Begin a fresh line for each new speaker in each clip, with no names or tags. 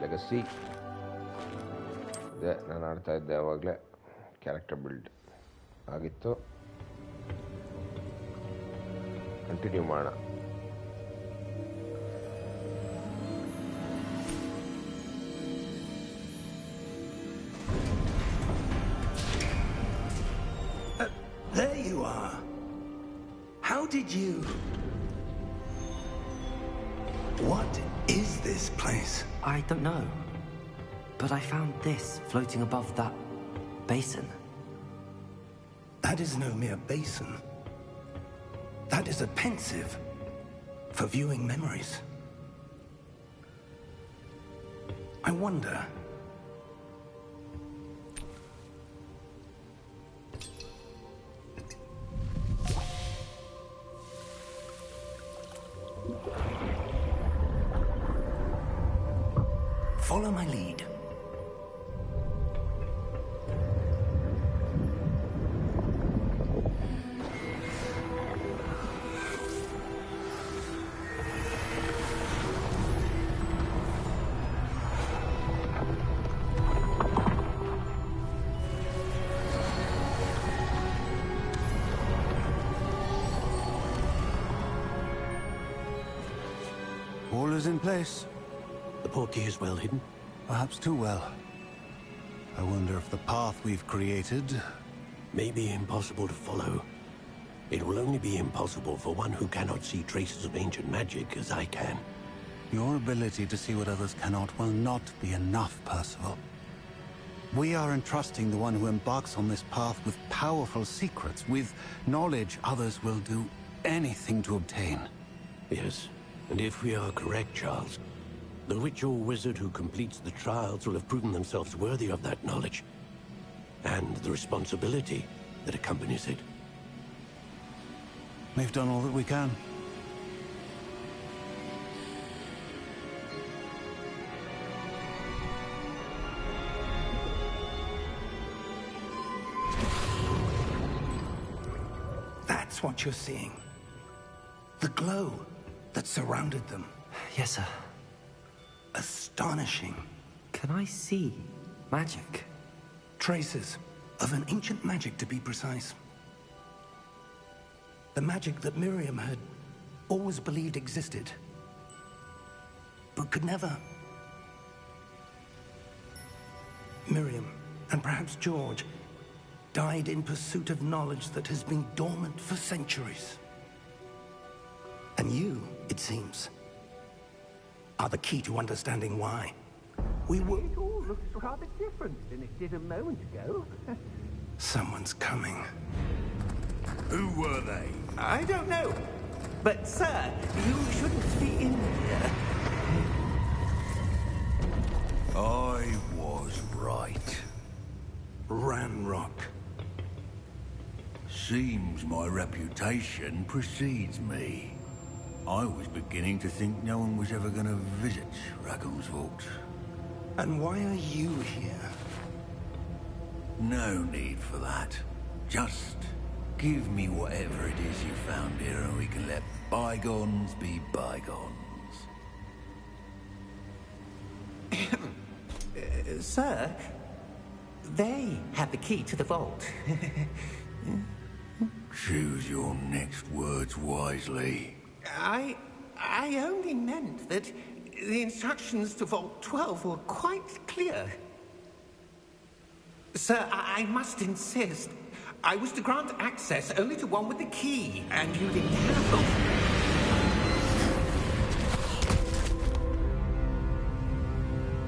Legacy ಇದೆ. ನಾನು ಆಡ್ತಾ ಇದ್ದೆ ಆವಾಗಲೇ. ಕ್ಯಾರೆಕ್ಟರ್ ಬಿಲ್ಡ್ ಆಗಿತ್ತು. ಕಂಟಿನ್ಯೂ ಮಾಡೋಣ.
There you are. How did you... What is this place?
I don't know. But I found this floating above that basin.
That is no mere basin. That is a pensive for viewing memories. I wonder... Follow my lead.
All is in place.
The portkey is well hidden?
Perhaps too well. I wonder if the path we've created...
may be impossible to follow. It will only be impossible for one who cannot see traces of ancient magic as I can.
Your ability to see what others cannot will not be enough, Percival. We are entrusting the one who embarks on this path with powerful secrets, with knowledge others will do anything to obtain.
Yes, and if we are correct, Charles, the witch or wizard who completes the trials will have proven themselves worthy of that knowledge, and the responsibility that accompanies it.
We've done all that we can.
That's what you're seeing. The glow that surrounded them.
Yes, sir.
Astonishing.
Can I see magic?
Traces of an ancient magic, to be precise. The magic that Miriam had always believed existed, but could never. Miriam, and perhaps George, died in pursuit of knowledge that has been dormant for centuries. And you, it seems, are the key to understanding why.
It all looks rather different than it did a moment ago.
Someone's coming.
Who were they?
I don't know. But, sir, you shouldn't be in here.
I was right.
Ranrock.
Seems my reputation precedes me. I was beginning to think no one was ever going to visit Rackham's Vault.
And why are you here?
No need for that. Just give me whatever it is you found here and we can let bygones be bygones.
Sir, they have the key to the vault.
Choose your next words wisely.
I only meant that the instructions to Vault 12 were quite clear. Sir, I must insist. I was to grant access only to one with the key, and you didn't have them.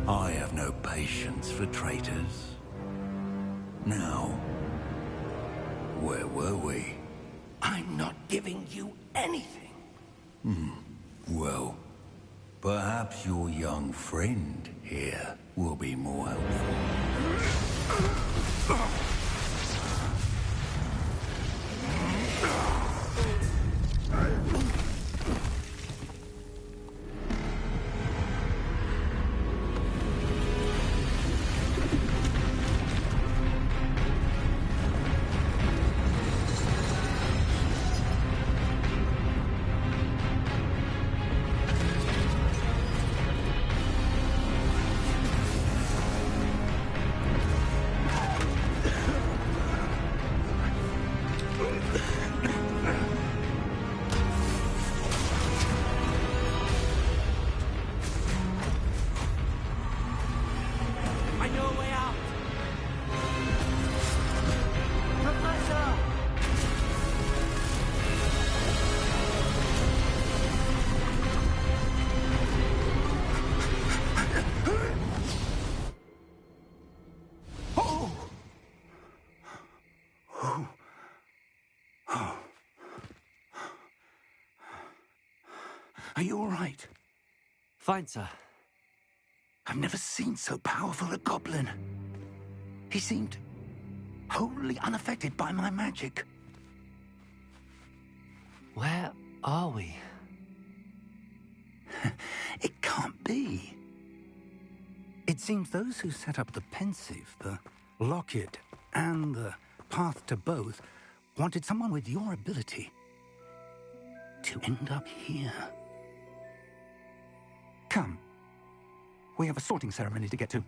I have no patience for traitors. Now, where were we?
I'm not giving you anything.
Well, perhaps your young friend here will be more helpful.
Are you all right?
Fine, sir.
I've never seen so powerful a goblin. He seemed wholly unaffected by my magic.
Where are we?
It can't be. It seems those who set up the pensive, the locket, and the path to both wanted someone with your ability to end up here. Come. We have a sorting ceremony to get to.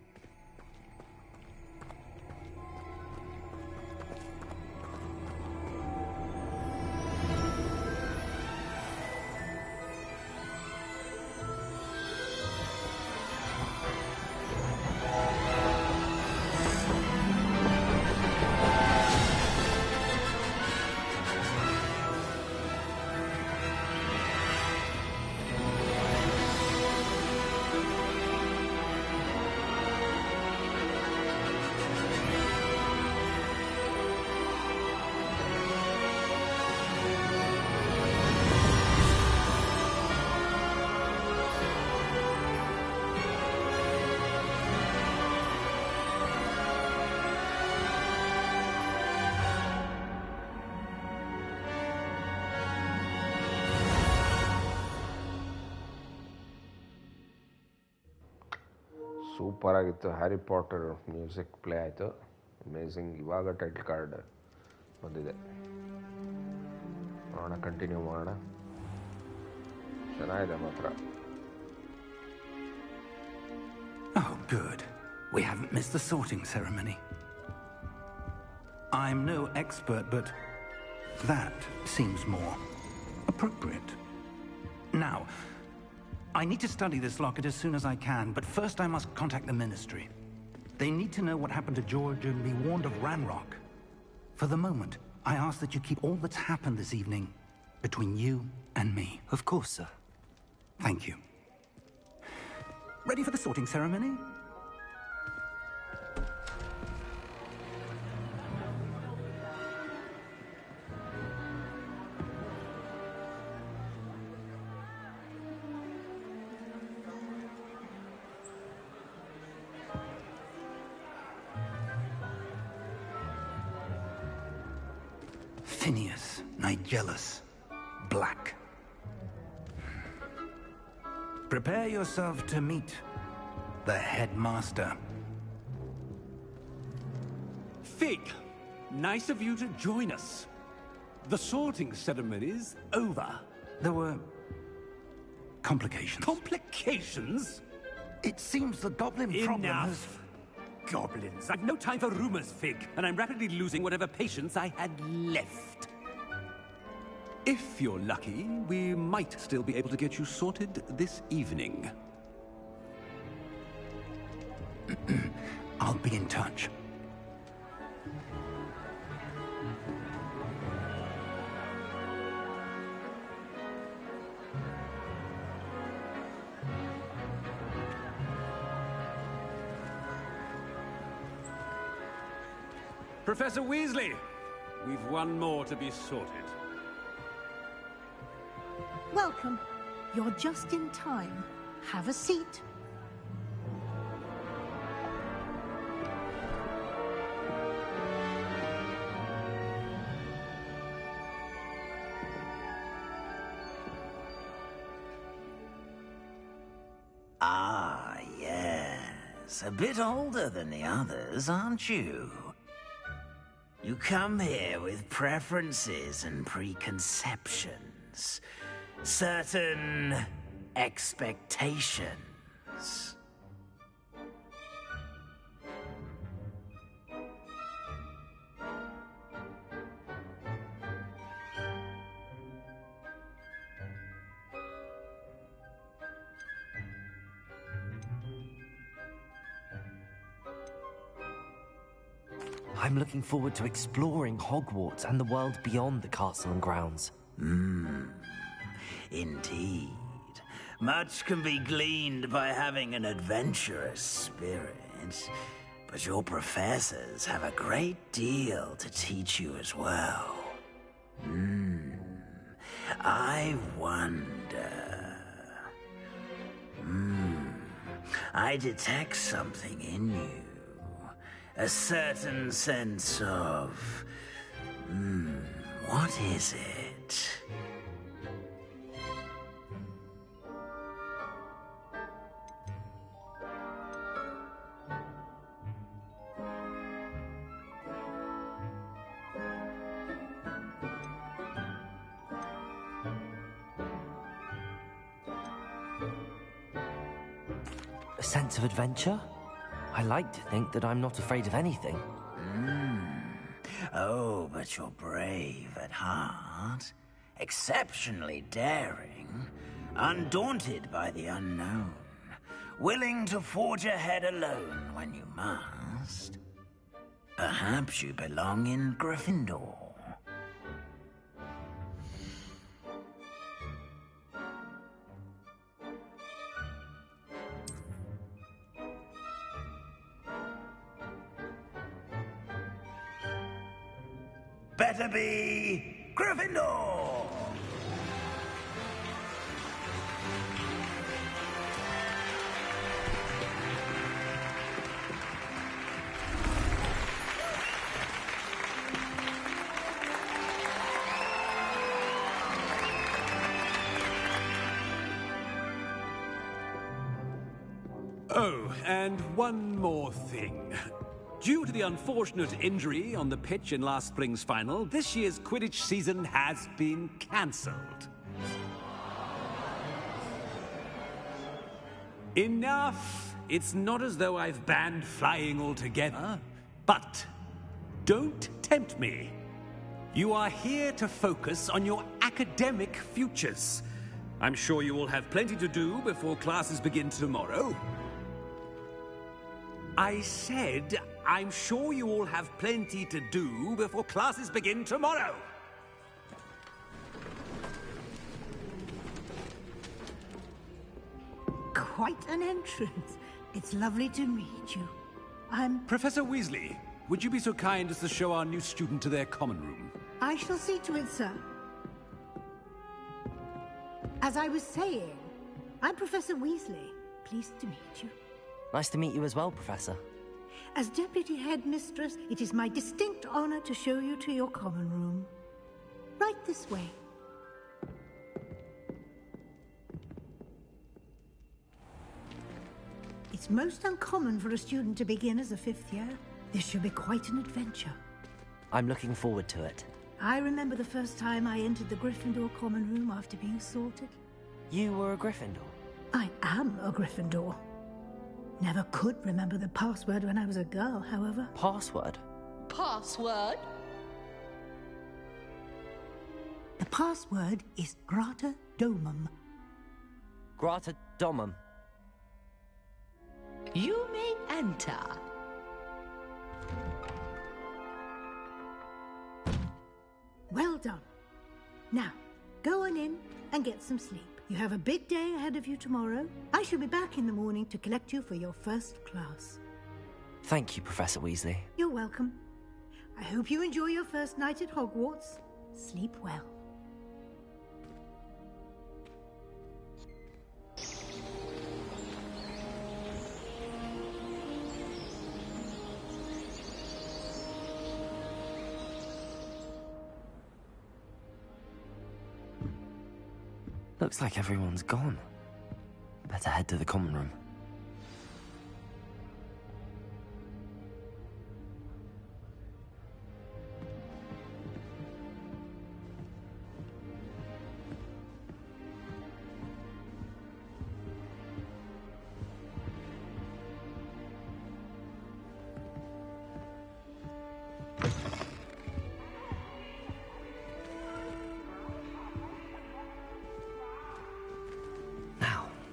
Super ಆಗಿತ್ತು. Harry Potter music play ಆಯಿತು. Amazing. ಇವಾಗ title card ಬಂದಿದೆ. ಮಾಡೋಣ, continue ಮಾಡೋಣ. ಚೆನ್ನಾಗಿದೆ ಮಾತ್ರ.
Oh, good. We haven't missed the sorting ceremony. I'm no expert, but that seems more appropriate. Now, I need to study this locket as soon as I can, but first I must contact the Ministry. They need to know what happened to George and be warned of Ranrock. For the moment, I ask that you keep all that's happened this evening between you and me.
Of course, sir.
Thank you. Ready for the sorting ceremony? Phineas, Nigellus, Black. Prepare yourself to meet the headmaster.
Fig, nice of you to join us. The sorting ceremony's over.
There were complications.
Complications?
It seems the goblin problem has...
Enough. Goblins. I've no time for rumors, Fig, and I'm rapidly losing whatever patience I had left. If you're lucky, we might still be able to get you sorted this evening.
I'll be in touch.
Professor Weasley, we've one more to be sorted.
Welcome. You're just in time. Have a seat.
Ah, yes. A bit older than the others, aren't you? You come here with preferences and preconceptions. Certain expectations.
I'm looking forward to exploring Hogwarts and the world beyond the castle and grounds.
Indeed. Much can be gleaned by having an adventurous spirit, but your professors have a great deal to teach you as well. I wonder... I detect something in you. A certain sense of... what is it?
A sense of adventure? I like to think that I'm not afraid of anything.
Oh, but you're brave at heart. Exceptionally daring. Undaunted by the unknown. Willing to forge ahead alone when you must. Perhaps you belong in Gryffindor. Better be Gryffindor!
Oh, and one more thing. Due to the unfortunate injury on the pitch in last spring's final, this year's Quidditch season has been cancelled. Enough! It's not as though I've banned flying altogether. But don't tempt me. You are here to focus on your academic futures. I'm sure you will have plenty to do before classes begin tomorrow. I said, I'm sure you all have plenty to do before classes begin tomorrow.
Quite an entrance. It's lovely to meet you.
Professor Weasley, would you be so kind as to show our new student to their common room?
I shall see to it, sir. As I was saying, I'm Professor Weasley. Pleased to meet you.
Nice to meet you as well, Professor.
As Deputy Headmistress, it is my distinct honor to show you to your common room. Right this way. It's most uncommon for a student to begin as a fifth year. This should be quite an adventure.
I'm looking forward to it.
I remember the first time I entered the Gryffindor common room after being sorted.
You were a Gryffindor?
I am a Gryffindor. Never could remember the password when I was a girl, however.
Password?
Password?
The password is Grata Domum.
Grata Domum.
You may enter.
Well done. Now, go on in and get some sleep. You have a big day ahead of you tomorrow. I shall be back in the morning to collect you for your first class.
Thank you, Professor Weasley.
You're welcome. I hope you enjoy your first night at Hogwarts. Sleep well.
Looks like everyone's gone. Better head to the common room.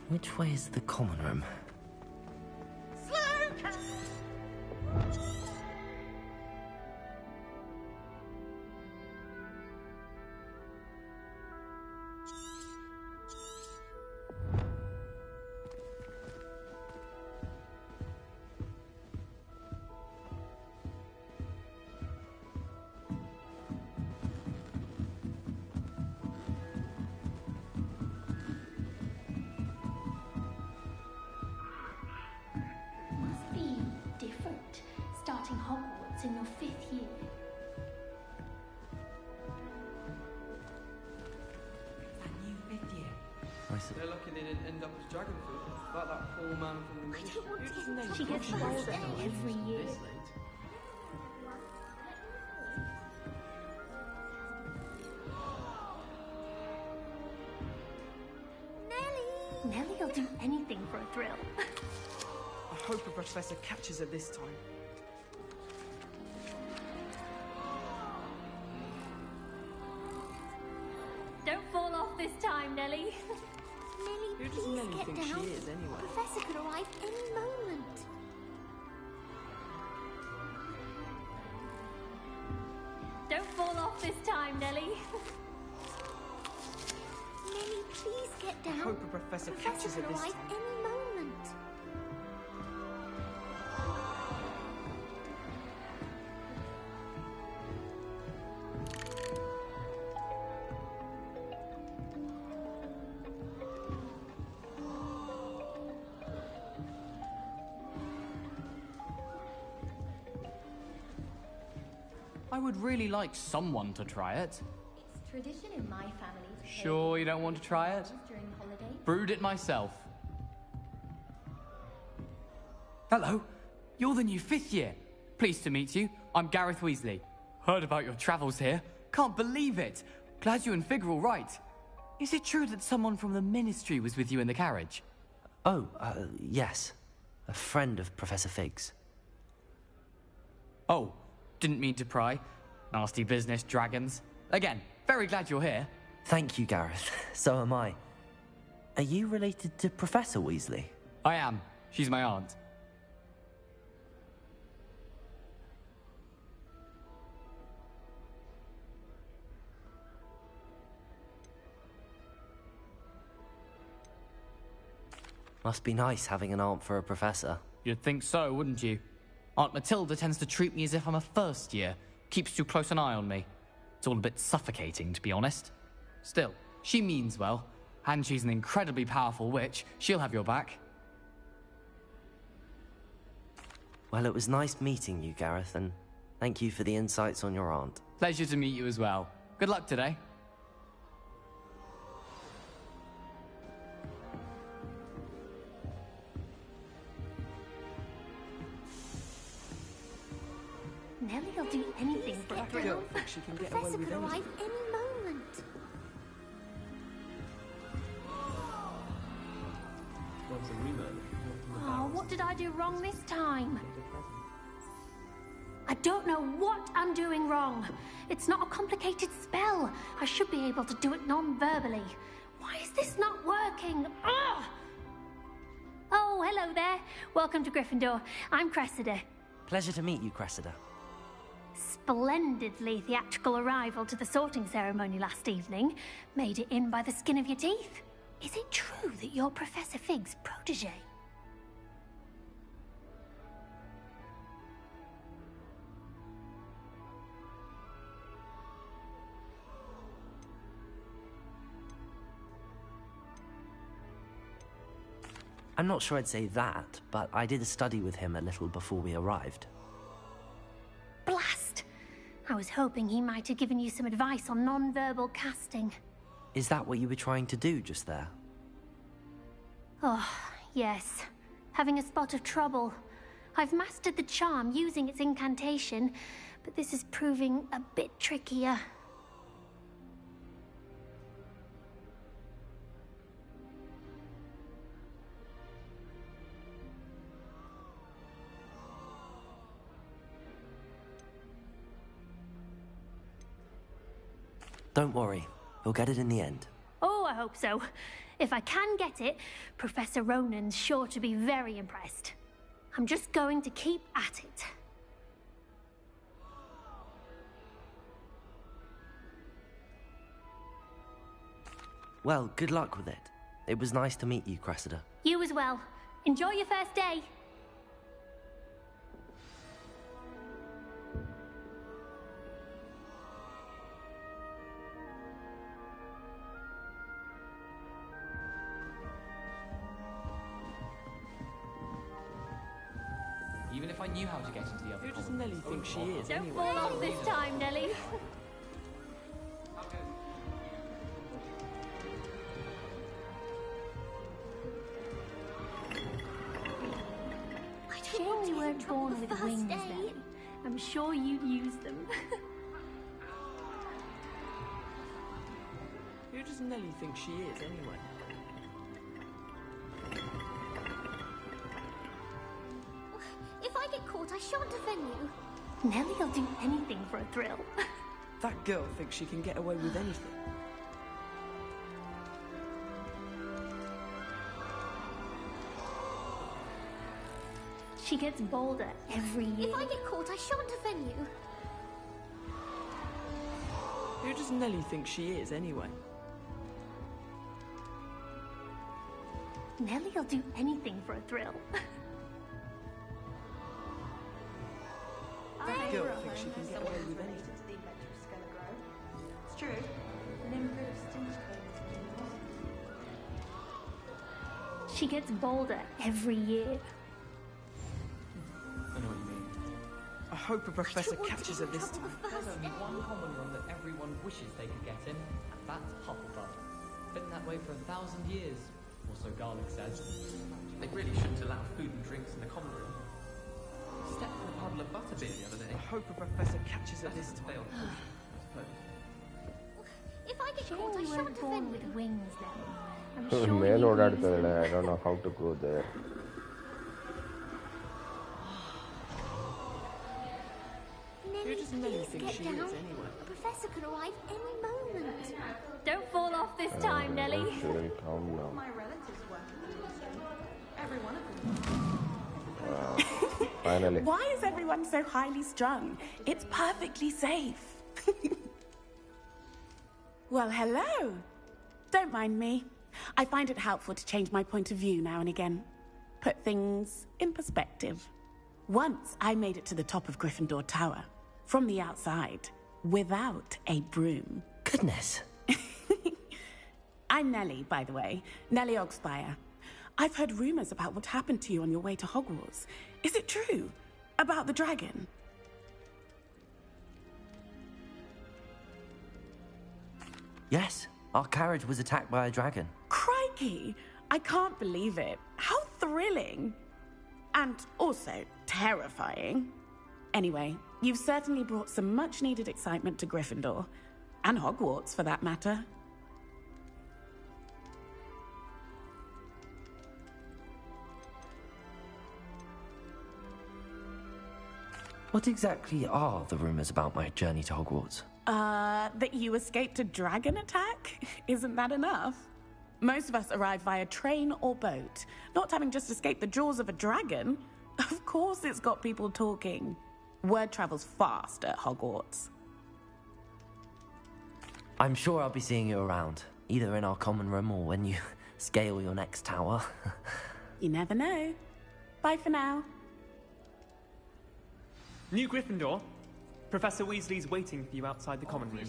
Which way is the common room?
What's in your 5th year?
They're lucky they didn't end up as dragon fruit, like that poor man from the ministry.
She gets older every year. Nellie'll do anything for a thrill.
I hope the professor catches her this time.
Don't fall off this time, Nellie.
Who
Nellie,
does
please
Nellie
get
think
down.
she is, anyway?
Professor could arrive any moment. Don't fall off this time, Nellie. Nellie, please get down.
I hope the professor catches her
could
this
arrive
time.
any moment.
I would really like someone to try it.
It's tradition in my family to
Sure you don't want to try it?
during holiday.
Brewed it myself. Hello, you're the new 5th year. Pleased to meet you. I'm Gareth Weasley. Heard about your travels here. Can't believe it. Glad you and Fig are all right. Is it true that someone from the Ministry was with you in the carriage?
Oh, yes. A friend of Professor Fig's.
Oh, didn't mean to pry. Nasty business, dragons. Again, very glad you're here.
Thank you, Gareth. So am I. Are you related to Professor Weasley?
I am. She's my aunt.
Must be nice having an aunt for a professor.
You'd think so, wouldn't you? Aunt Matilda tends to treat me as if I'm a first year. Keeps too close an eye on me. It's all a bit suffocating, to be honest. Still, she means well. And she's an incredibly powerful witch. She'll have your back.
Well, it was nice meeting you, Gareth, and thank you for the insights on your aunt.
Pleasure to meet you as well. Good luck today.
Nellie'll do anything for a thrill.
don't think she can get
Professor
away with
could arrive
anything.
any moment. Oh, what did I do wrong this time? I don't know what I'm doing wrong. It's not a complicated spell. I should be able to do it non-verbally. Why is this not working? Ugh! Oh, hello there. Welcome to Gryffindor. I'm Cressida.
Pleasure to meet you, Cressida.
Splendidly theatrical arrival to the sorting ceremony last evening. Made it in by the skin of your teeth. Is it true that you're Professor Fig's protege?
I'm not sure I'd say that, but I did a study with him a little before we arrived.
Blast! I was hoping he might have given you some advice on non-verbal casting.
Is that what you were trying to do just there?
Oh, yes. Having a spot of trouble. I've mastered the charm using its incantation, but this is proving a bit trickier.
Don't worry, you'll get it in the end.
Oh, I hope so. If I can get it, Professor Ronan's sure to be very impressed. I'm just going to keep at it.
Well, good luck with it. It was nice to meet you, Cressida.
You as well. Enjoy your first day.
even if I knew how to get into the other.
Who does Nelly think she is,
Don't
anyway?
fall off this time, Nelly. Sure we weren't born with wings then. I'm sure you'd use them.
Who does Nelly think she is, anyway?
If I get caught, I shan't offend you. Nellie'll do anything for a thrill.
That girl thinks she can get away with anything.
She gets bolder every year. If I get caught, I shan't offend you.
Who does Nelly think she is, anyway?
Nellie'll do anything for a thrill.
That girl thinks she can get away with anything.
It's true.
She gets bolder every year.
I know what you mean.
I hope a professor catches her this time.
There's only one common room that everyone wishes they could get in, and that's Hufflepuff. Been that way for 1,000 years, or so Garlic says. They really shouldn't allow food and drinks in the common room. Stepped in a puddle of butterbeer the other day.
I hope a professor catches her this time.
If I get caught, I shan't offend with wings then. I'm
ಮೇಲೆ
sure you
ಓಡಾಡ್ತದಲ್ಲ I don't know how to go there.
Who does Nelly think she
down.
is, anyway?
The professor could arrive any moment. Don't fall off this time, Nelly.
Shouldn't come now.
My relatives work in the industry. Every one of them.
Finally.
Why is everyone so highly strung? It's perfectly safe. Well, hello. Don't mind me. I find it helpful to change my point of view now and again. Put things in perspective. Once I made it to the top of Gryffindor Tower, from the outside, without a broom.
Goodness.
I'm Nellie, by the way. Nellie Ogspire. I've heard rumors about what happened to you on your way to Hogwarts. Is it true? About the dragon?
Yes, our carriage was attacked by a dragon.
Crikey! I can't believe it. How thrilling! And also terrifying. Anyway, you've certainly brought some much-needed excitement to Gryffindor. And Hogwarts, for that matter.
What exactly are the rumors about my journey to Hogwarts?
That you escaped a dragon attack? Isn't that enough? Most of us arrive via train or boat, not having just escaped the jaws of a dragon. Of course it's got people talking. Word travels fast at Hogwarts.
I'm sure I'll be seeing you around, either in our common room or when you scale your next tower.
You never know. Bye for now.
New Gryffindor. Professor Weasley's waiting for you outside the common room.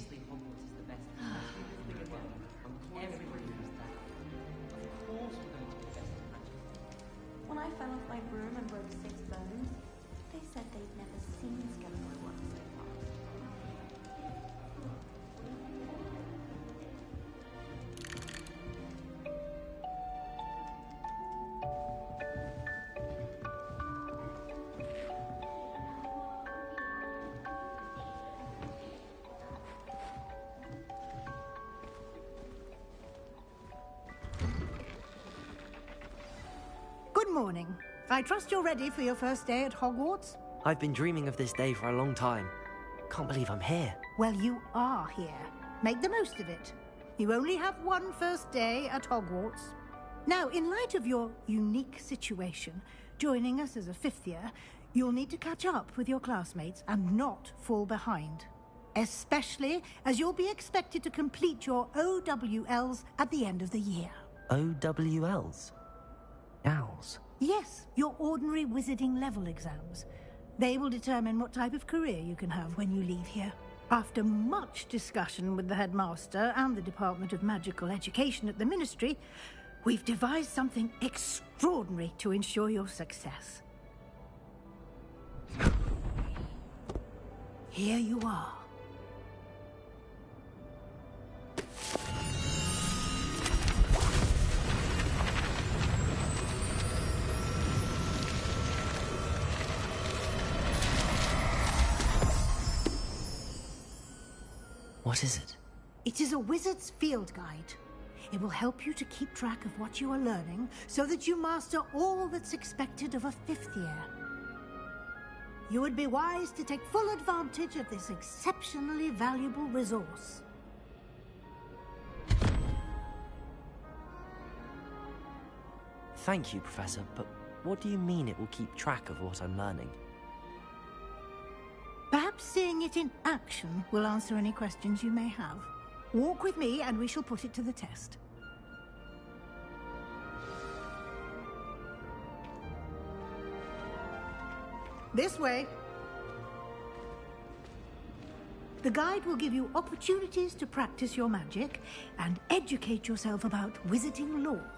When I fell off my broom and broke 6 bones, they said they'd never seen Skeletor work so fast.
Good morning. I trust you're ready for your first day at Hogwarts?
I've been dreaming of this day for a long time. Can't believe I'm here.
Well, you are here. Make the most of it. You only have one first day at Hogwarts. Now, in light of your unique situation, joining us as a fifth year, you'll need to catch up with your classmates and not fall behind. Especially as you'll be expected to complete your OWLs at the end of the year.
OWLs? Owls?
Yes, your ordinary wizarding level exams. They will determine what type of career you can have when you leave here. After much discussion with the headmaster and the Department of Magical Education at the Ministry, we've devised something extraordinary to ensure your success. Here you are.
What is it?
It is a wizard's field guide. It will help you to keep track of what you are learning so that you master all that's expected of a 5th year. You would be wise to take full advantage of this exceptionally valuable resource.
Thank you, Professor, but what do you mean it will keep track of what I'm learning?
Perhaps seeing it in action will answer any questions you may have. Walk with me and we shall put it to the test. This way. The guide will give you opportunities to practice your magic and educate yourself about wizarding lore.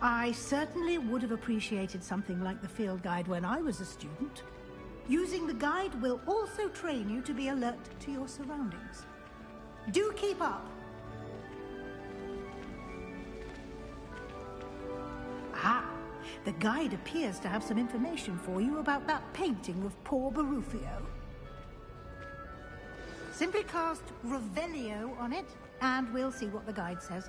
I certainly would have appreciated something like the field guide when I was a student. Using the guide will also train you to be alert to your surroundings. Do keep up. Ah, the guide appears to have some information for you about that painting of poor Barufio. Simply cast Revelio on it, and we'll see what the guide says.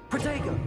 Protego!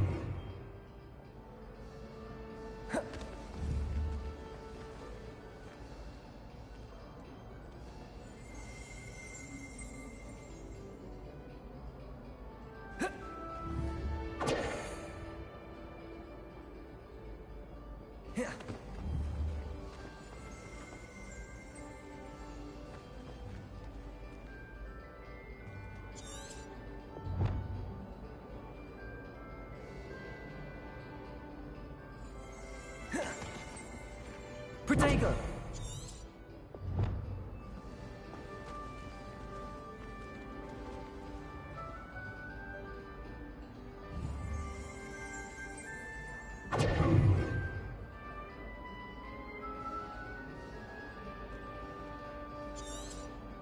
Protego!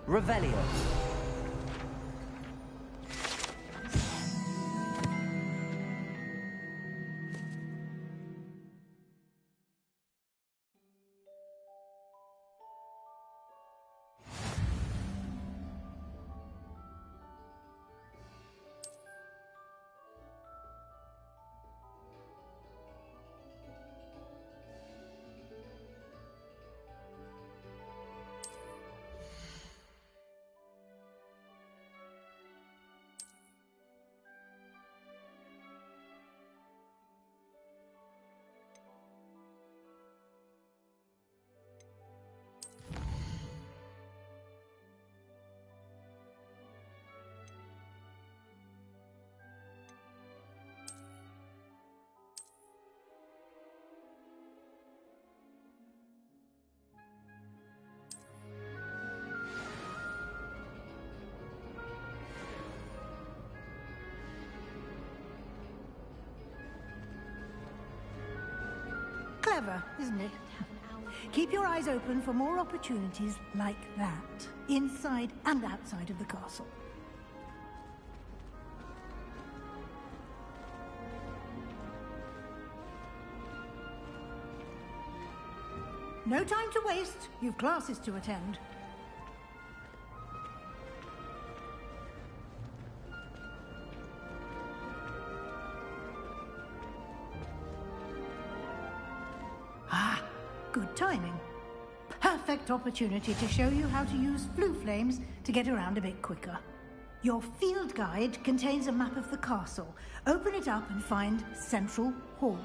Revelio.
Clever, isn't it? Keep your eyes open for more opportunities like that, inside and outside of the castle. No time to waste. You've classes to attend. Ah, good timing. Perfect opportunity to show you how to use flue flames to get around a bit quicker. Your field guide contains a map of the castle. Open it up and find Central Hall.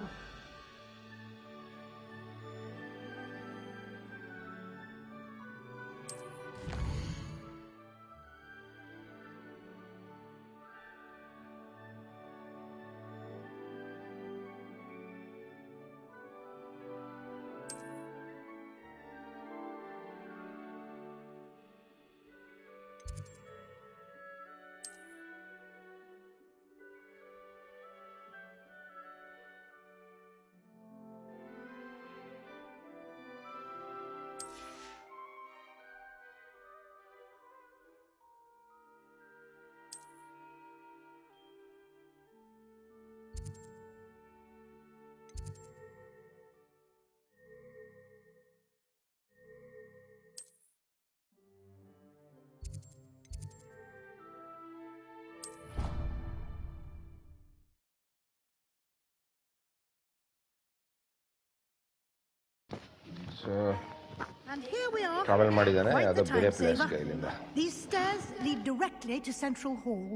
And here we are.
Travel ಮಾಡಿದ್ದಾನೆ
Quite
ಅದು
the
ಬೇರೆ
time
ಪ್ಲೇಸ್ಗೆ
saver.
ಇಲ್ಲಿಂದ.
These stairs lead directly to Central Hall.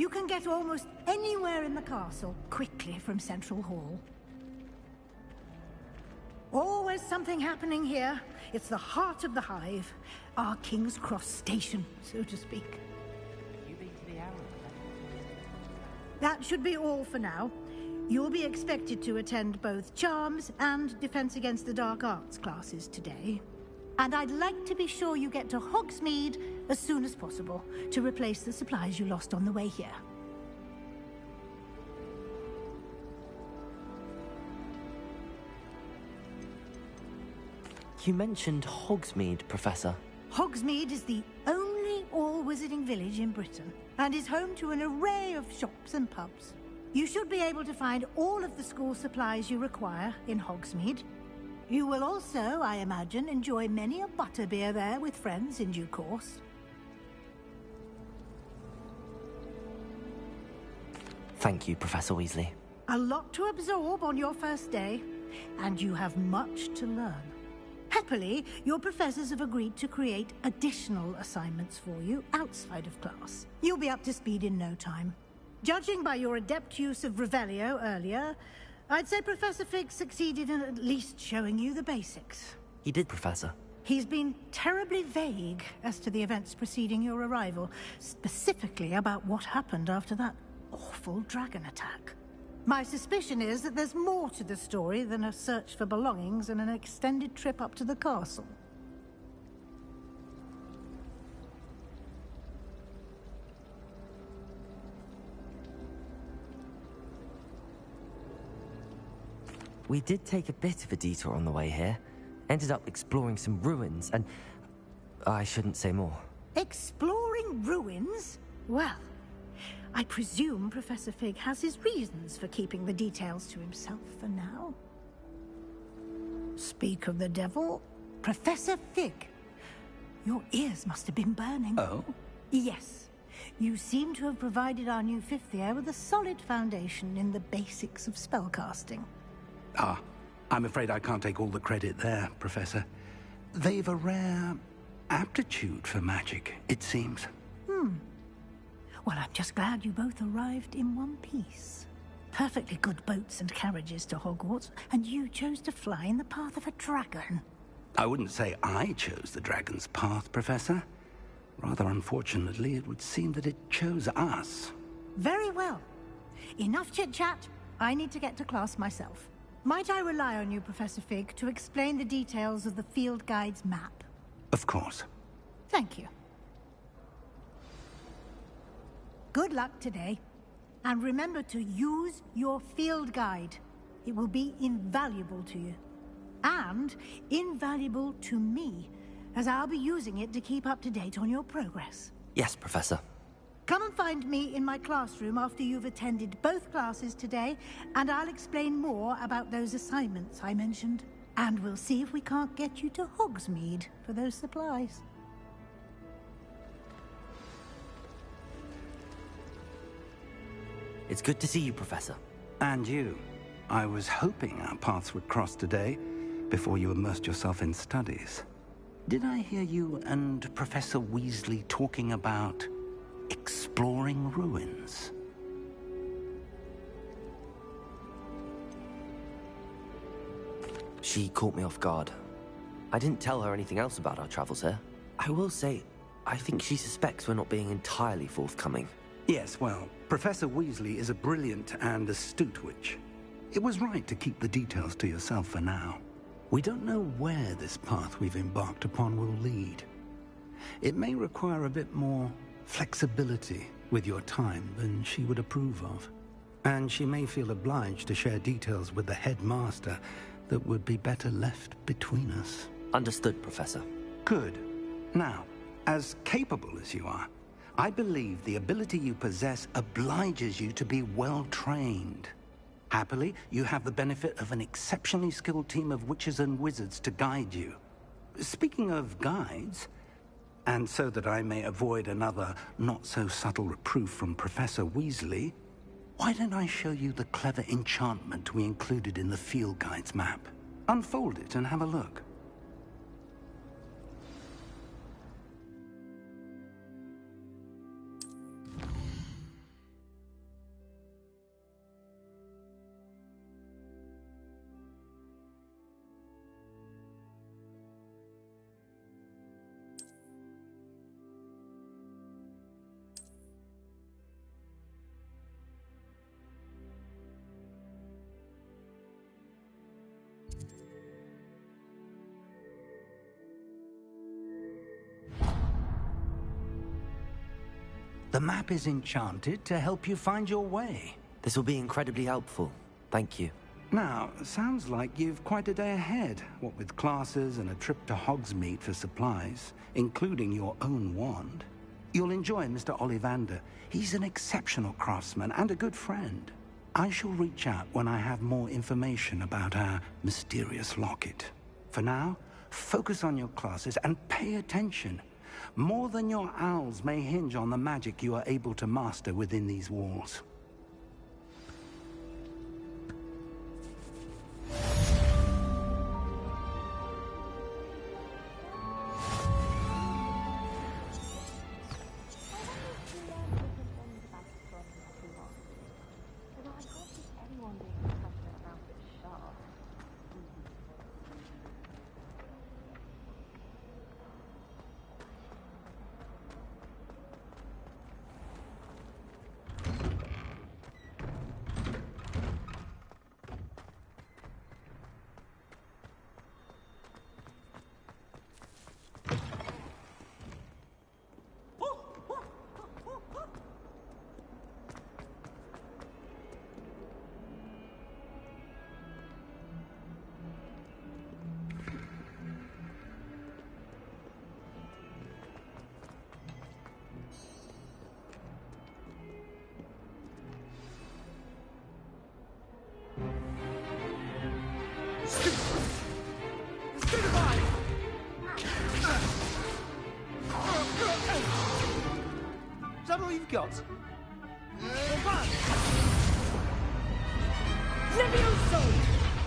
You can get almost anywhere in the castle quickly from Central Hall. Always something happening here. It's the heart of the hive, our King's Cross station, so to speak. That should be all for now. You'll be expected to attend both Charms and Defense Against the Dark Arts classes today. And I'd like to be sure you get to Hogsmeade as soon as possible to replace the supplies you lost on the way here.
You mentioned Hogsmeade, Professor.
Hogsmeade is the only all-wizarding village in Britain and is home to an array of shops and pubs. You should be able to find all of the school supplies you require in Hogsmeade. You will also, I imagine, enjoy many a butterbeer there with friends in due course.
Thank you, Professor Weasley.
A lot to absorb on your first day, and you have much to learn. Happily, your professors have agreed to create additional assignments for you outside of class. You'll be up to speed in no time. Judging by your adept use of Revelio earlier, I'd say Professor Fig succeeded in at least showing you the basics.
He did, Professor.
He's been terribly vague as to the events preceding your arrival, specifically about what happened after that awful dragon attack. My suspicion is that there's more to the story than a search for belongings and an extended trip up to the castle.
We did take a bit of a detour on the way here. Ended up exploring some ruins and... I shouldn't say more.
Exploring ruins? Well, I presume Professor Fig has his reasons for keeping the details to himself for now. Speak of the devil, Professor Fig. Your ears must have been burning.
Oh?
Yes. You seem to have provided our new fifth year with a solid foundation in the basics of spellcasting.
Ah, I'm afraid I can't take all the credit there, Professor. They've a rare aptitude for magic, it seems.
Well, I'm just glad you both arrived in one piece. Perfectly good boats and carriages to Hogwarts, and you chose to fly in the path of a dragon.
I wouldn't say I chose the dragon's path, Professor. Rather unfortunately, it would seem that it chose us.
Very well. Enough chit-chat. I need to get to class myself. Might I rely on you, Professor Fig, to explain the details of the field guide's map?
Of course.
Thank you. Good luck today. And remember to use your field guide. It will be invaluable to you. And invaluable to me, as I'll be using it to keep up to date on your progress.
Yes, Professor.
Come and find me in my classroom after you've attended both classes today, and I'll explain more about those assignments I mentioned. And we'll see if we can't get you to Hogsmeade for those supplies.
It's good to see you, Professor.
And you. I was hoping our paths would cross today, before you immersed yourself in studies. Did I hear you and Professor Weasley talking about exploring ruins?
She caught me off guard. I didn't tell her anything else about our travels here. I will say, I think she suspects we're not being entirely forthcoming.
Yes, well, Professor Weasley is a brilliant and astute witch. It was right to keep the details to yourself for now. We don't know where this path we've embarked upon will lead. It may require a bit more flexibility with your time than she would approve of. And she may feel obliged to share details with the headmaster that would be better left between us.
Understood, Professor.
Good. Now, as capable as you are, I believe the ability you possess obliges you to be well-trained. Happily, you have the benefit of an exceptionally skilled team of witches and wizards to guide you. Speaking of guides, and so that I may avoid another not-so-subtle reproof from Professor Weasley,
Why don't I show you the clever enchantment we included in the field guide's map? Unfold it and have a look. The map is enchanted to help you find your way.
This will be incredibly helpful. Thank you.
Now, sounds like you've quite a day ahead, what with classes and a trip to Hogsmeade for supplies, including your own wand. You'll enjoy Mr. Ollivander. He's an exceptional craftsman and a good friend. I shall reach out when I have more information about our mysterious locket. For now, focus on your classes and pay attention. More than your owls may hinge on the magic you are able to master within these walls.
Is that all you've got?
Levioso!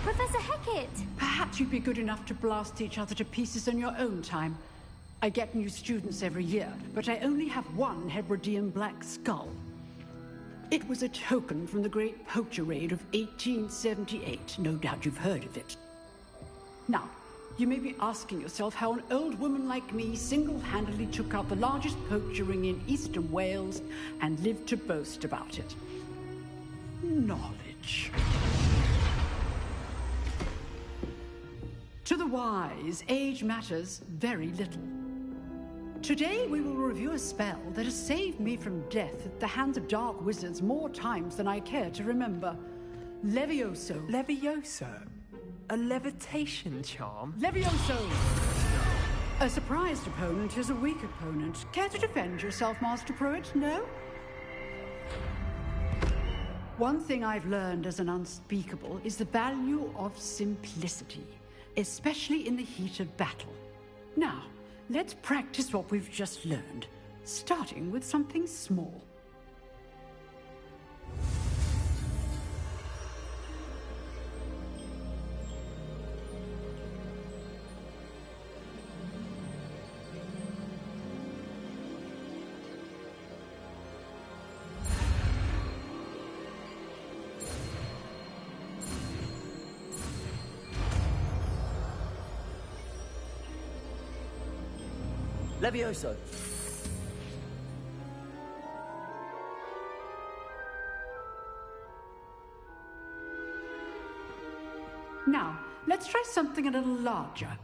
Professor Hecat!
Perhaps you'd be good enough to blast each other to pieces in your own time. I get new students every year, but I only have one Hebridean black skull. It was a token from the Great Poacher Raid of 1878. No doubt you've heard of it. Now, you may be asking yourself how an old woman like me single-handedly took out the largest poacher ring in eastern Wales and lived to boast about it. Knowledge. To the wise, age matters very little. Today we will review a spell that has saved me from death at the hands of dark wizards more times than I care to remember. Levioso.
Levioso? A levitation charm?
Levioso! A surprised opponent is a weak opponent. Care to defend yourself, Master Pruitt? No? One thing I've learned as an unspeakable is the value of simplicity, especially in the heat of battle. Now, let's practice what we've just learned, starting with something small.
Levioso.
Now, let's try something a little larger.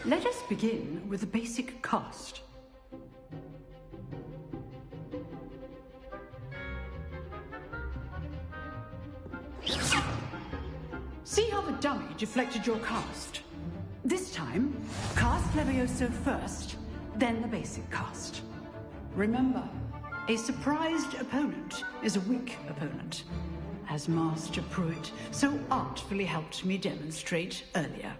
Let us begin with the basic cast. See how the dummy deflected your cast? This time, cast Levioso first, then the basic cast. Remember, a surprised opponent is a weak opponent, as Master Pruitt so artfully helped me demonstrate earlier.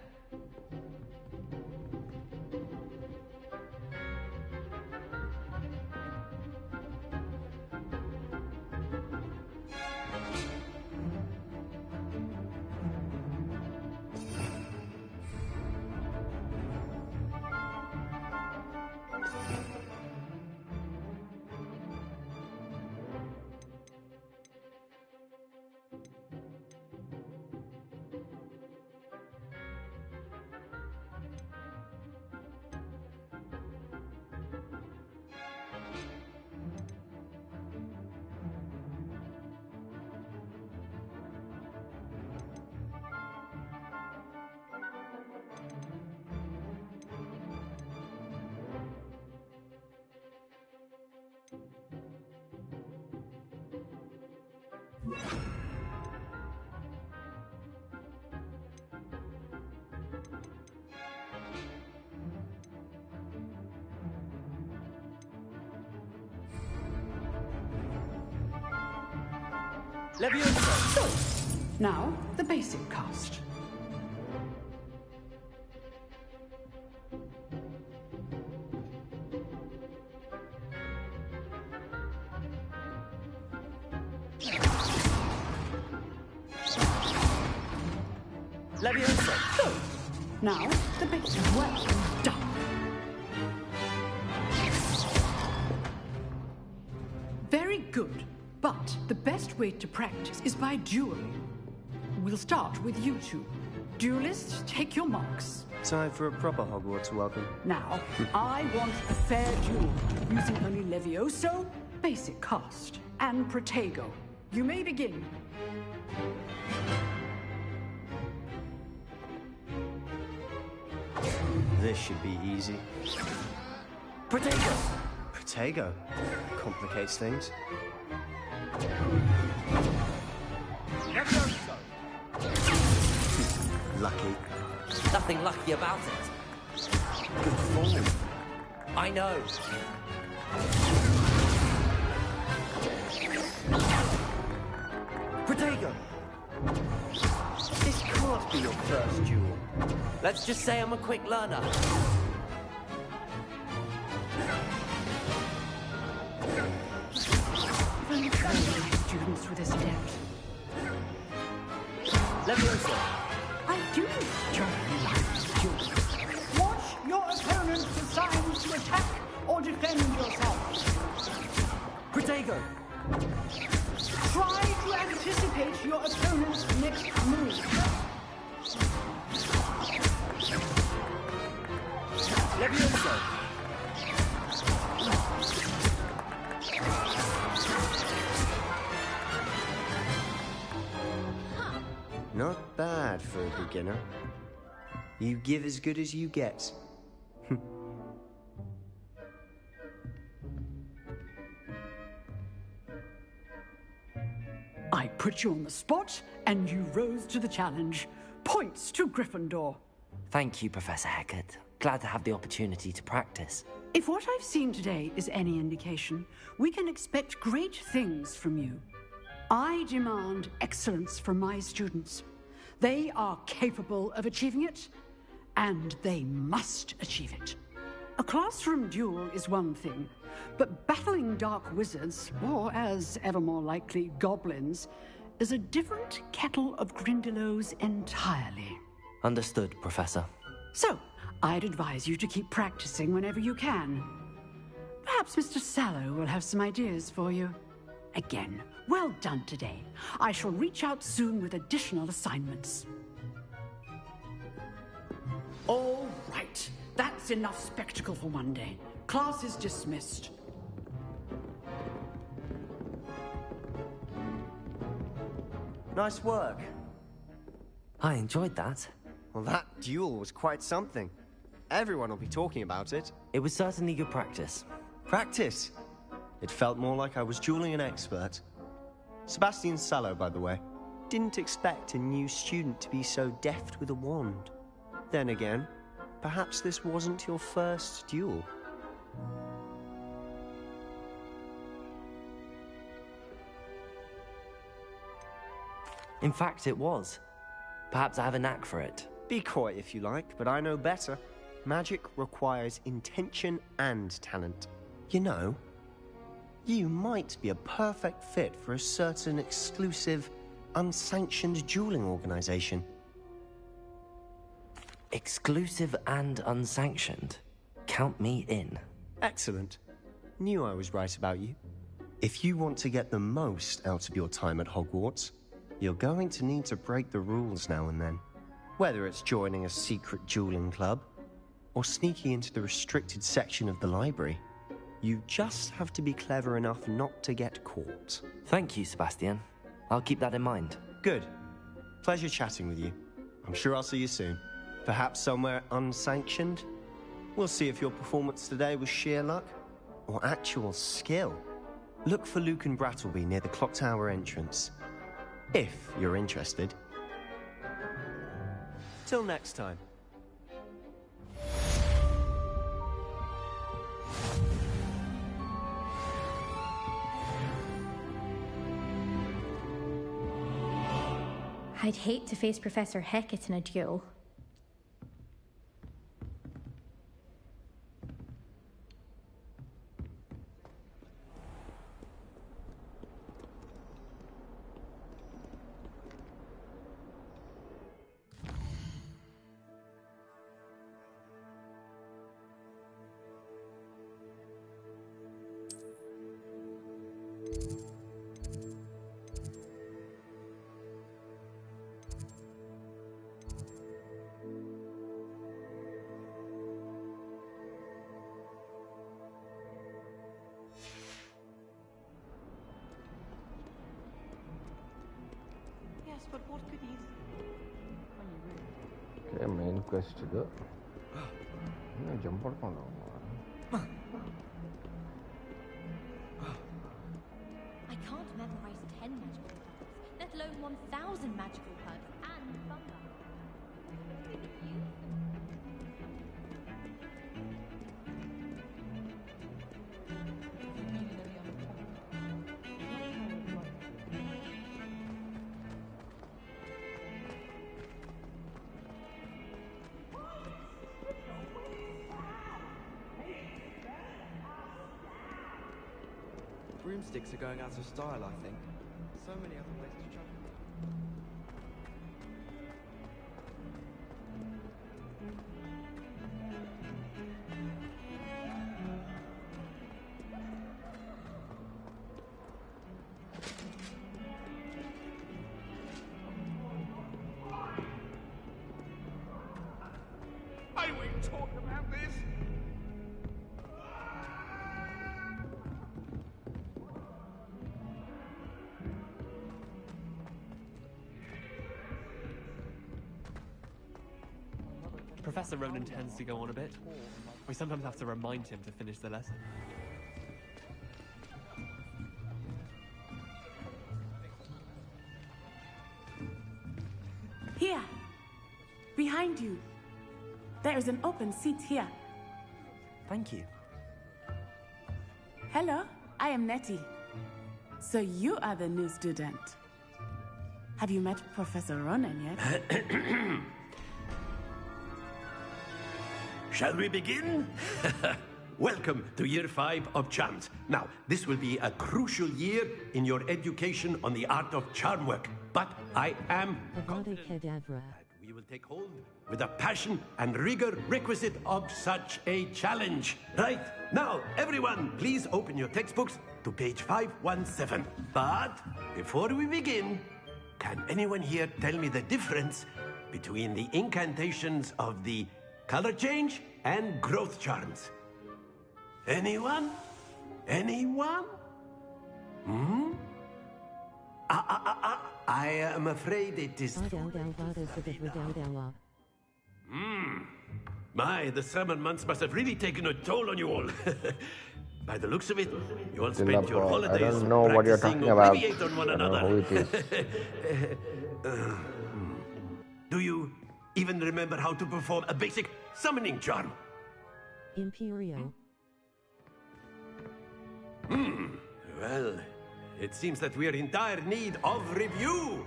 Leviosa!
Now, the basic cast.
Leviosa!
Good. Now, the basic. Well done. Very good. But the best way to practice is by dueling. We'll start with you two. Duelists, take your marks.
Time for a proper Hogwarts welcome.
Now, I want a fair duel, using only Levioso, basic cast, and Protego. You may begin.
This should be easy.
Protego!
Protego? Complicates things. Lucky.
Nothing lucky about it.
Good form.
I know.
Protego! This can't be your first duel.
Let's just say I'm a quick learner.
Students with this depth.
Leviosa!
I do generally like duels. Watch your opponent's assigned to attack or defend yourself.
Protego!
Try to anticipate your opponent's next move.
Leviosa!
Not bad for a beginner. You give as good as you get.
I put you on the spot, and you rose to the challenge. Points to Gryffindor.
Thank you, Professor Hecat. Glad to have the opportunity to practice.
If what I've seen today is any indication, we can expect great things from you. I demand excellence from my students. They are capable of achieving it, and they must achieve it. A classroom duel is one thing, but battling dark wizards, or as ever more likely, goblins, is a different kettle of Grindylows entirely.
Understood, Professor.
So, I'd advise you to keep practicing whenever you can. Perhaps Mr. Sallow will have some ideas for you. Again, well done today. I shall reach out soon with additional assignments. All right. That's enough spectacle for one day. Class is dismissed.
Nice work.
I enjoyed that.
Well, that duel was quite something. Everyone will be talking about it.
It was certainly good practice.
Practice? It felt more like I was dueling an expert. Sebastian Sallow, by the way. Didn't expect a new student to be so deft with a wand. Then again, perhaps this wasn't your first duel.
In fact, it was. Perhaps I have a knack for it.
Be coy if you like, but I know better. Magic requires intention and talent. You know, you might be a perfect fit for a certain exclusive, unsanctioned dueling organization.
Exclusive and unsanctioned? Count me in.
Excellent. Knew I was right about you. If you want to get the most out of your time at Hogwarts, you're going to need to break the rules now and then. Whether it's joining a secret dueling club, or sneaking into the restricted section of the library, you just have to be clever enough not to get caught.
Thank you, Sebastian. I'll keep that in mind.
Good. Pleasure chatting with you. I'm sure I'll see you soon. Perhaps somewhere unsanctioned? We'll see if your performance today was sheer luck or actual skill. Look for Luke and Brattleby near the clock tower entrance, if you're interested. Till next time.
I'd hate to face Professor Hecat in a duel.
But what could he...
Okay, main quest ಇದು jump ಮಾಡ್ಕೊಂಡು
I can't memorize 10 magical herbs, let alone 1,000 magical herbs and fungi.
Broomsticks are going out of style, I think. So many other ways to travel.
I will talk about this.
Professor Ronan tends to go on a bit. We sometimes have to remind him to finish the lesson.
Here. Behind you. There is an open seat here.
Thank you.
Hello, I am Nettie. So you are the new student. Have you met Professor Ronan yet?
Shall we begin? Welcome to Year 5 of Charms. Now, this will be a crucial year in your education on the art of charm work. But I am confident that we will take hold with the passion and rigor requisite of such a challenge. Right, now, everyone, please open your textbooks to page 517. But before we begin, can anyone here tell me the difference between the incantations of the color change and growth charms? Anyone? Anyone? Hmm? I am afraid it is... My, the summer months must have really taken a toll on you all. By the looks of it, you all spent your holidays
I don't know what you're talking about.
on one
I don't
another.
know who it is.
Do you even remember how to perform a basic summoning charm?
Imperio.
Well, it seems that we are in dire need of review.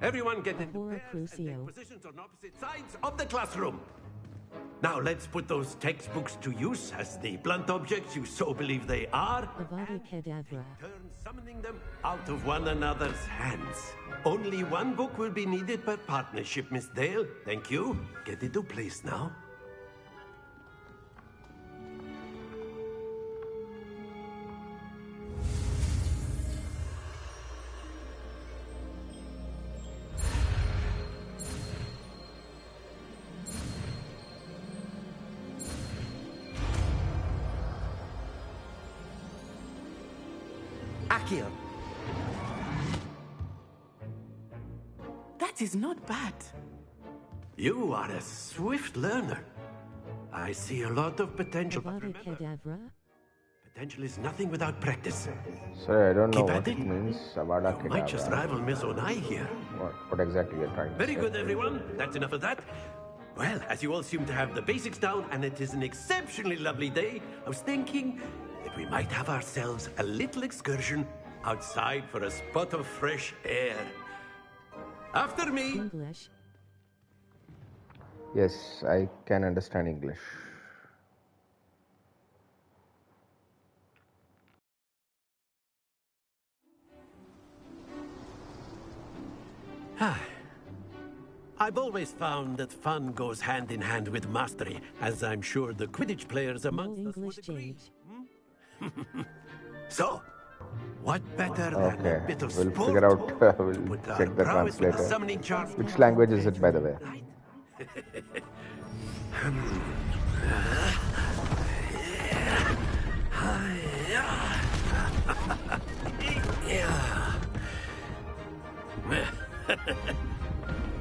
Everyone get into pairs and take positions on opposite sides of the classroom. Now let's put those textbooks to use as the blunt objects you so believe they are.
Avada Kedavra.
Turn summoning them out of one another's hands. Only one book will be needed per partnership, Miss Dale. Thank you. Get into place now.
Akio. That is not bad.
You are a swift learner. I see a lot of potential. But remember, potential is nothing without practice.
Sorry, I don't know
Keep
what
at
it means. Avada
You might just
Kedavra.
rival Miss Onai here.
What exactly you're trying to
Very
say?
good, everyone. That's enough of that. Well, as you all seem to have the basics down, and it is an exceptionally lovely day, I was thinking that we might have ourselves a little excursion outside for a spot of fresh air. After me.
English.
Yes, I can understand English.
I've always found that fun goes hand in hand with mastery, as I'm sure the Quidditch players amongst us would agree. So, what better than a bit of
We'll
sport
figure out,
to
we'll
put our
check the
prowess with a
translator.
summoning charm?
Which language is it, by the way?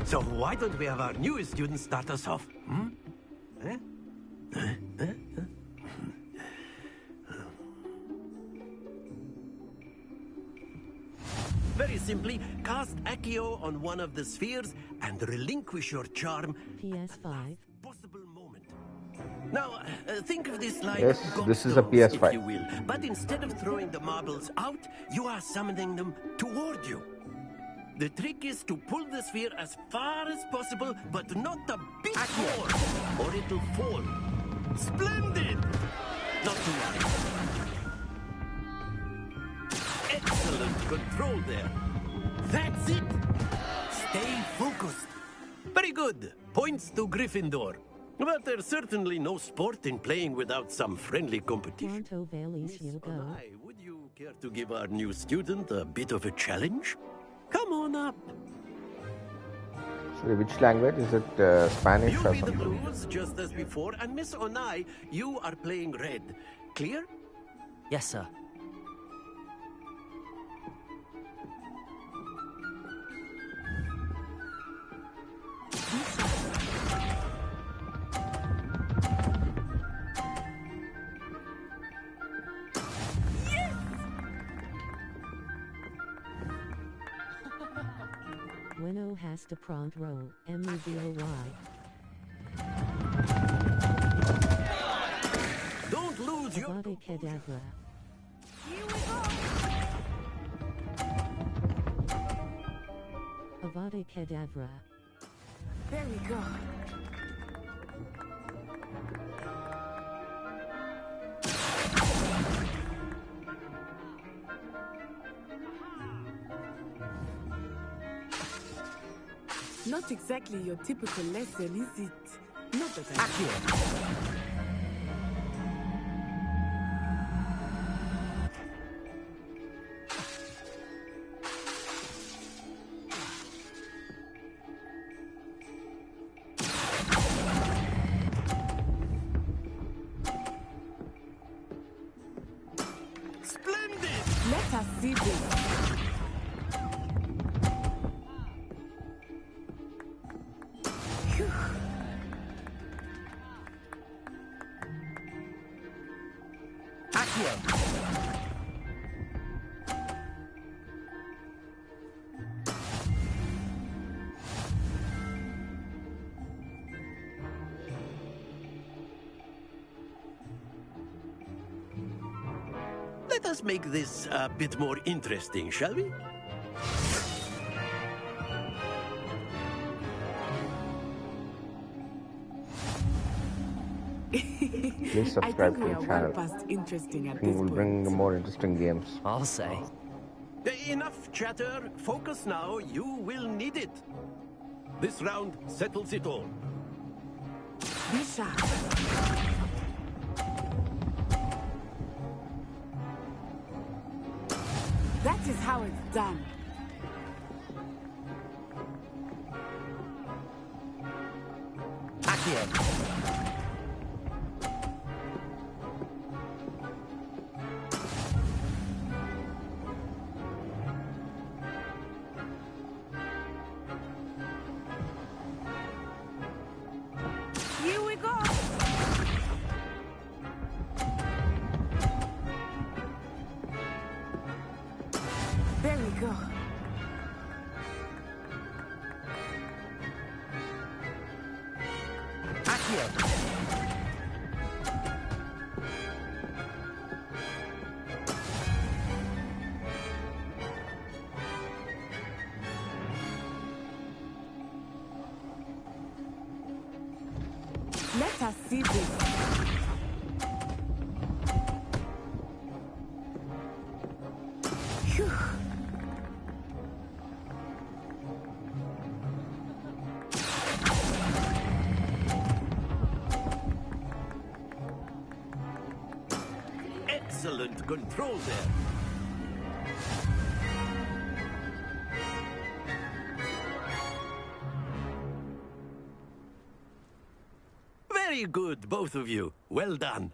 So why don't we have our newest student start us off? Very simply, cast Accio on one of the spheres and relinquish your charm.
PS5.
Possible moment. Now, think of this like
Yes, this is a
gobstones,
PS5.
if you will. But instead of throwing the marbles out, you are summoning them toward you. The trick is to pull the sphere as far as possible, but not a bit more, or it'll fall. Splendid! Not to worry. Excellent control there. That's it. Stay focused. Very good. Points to Gryffindor. But there's certainly no sport in playing without some friendly competition.
Toronto Valley's you go.
Would you care to give our new student a bit of a challenge? Come on up.
Sorry, which language? Is it Spanish
You'll
or
be the
something?
blues just as before, and Miss Onai, you are playing red. Clear?
Yes, sir.
Bueno has to prompt roll. M-U-V-O-Y.
Don't lose your
Avada Kedavra. Avada Kedavra.
There we go. Not exactly your typical lesson, is it? Not that I...
Splendid!
Let us see this. Phew.
Let us make this a bit more interesting, shall we?
Please
I
subscribe
think
to
we
the
are
channel.
well past interesting at
We
this
will
point.
bring more interesting games.
I'll say.
Enough chatter. Focus now. You will need it. This round settles it all.
Be sharp. That is how it's done.
Accio.
Here we go. There we go.
Accio.
Let us see this. Phew.
Excellent control there. Very good, both of you. Well done.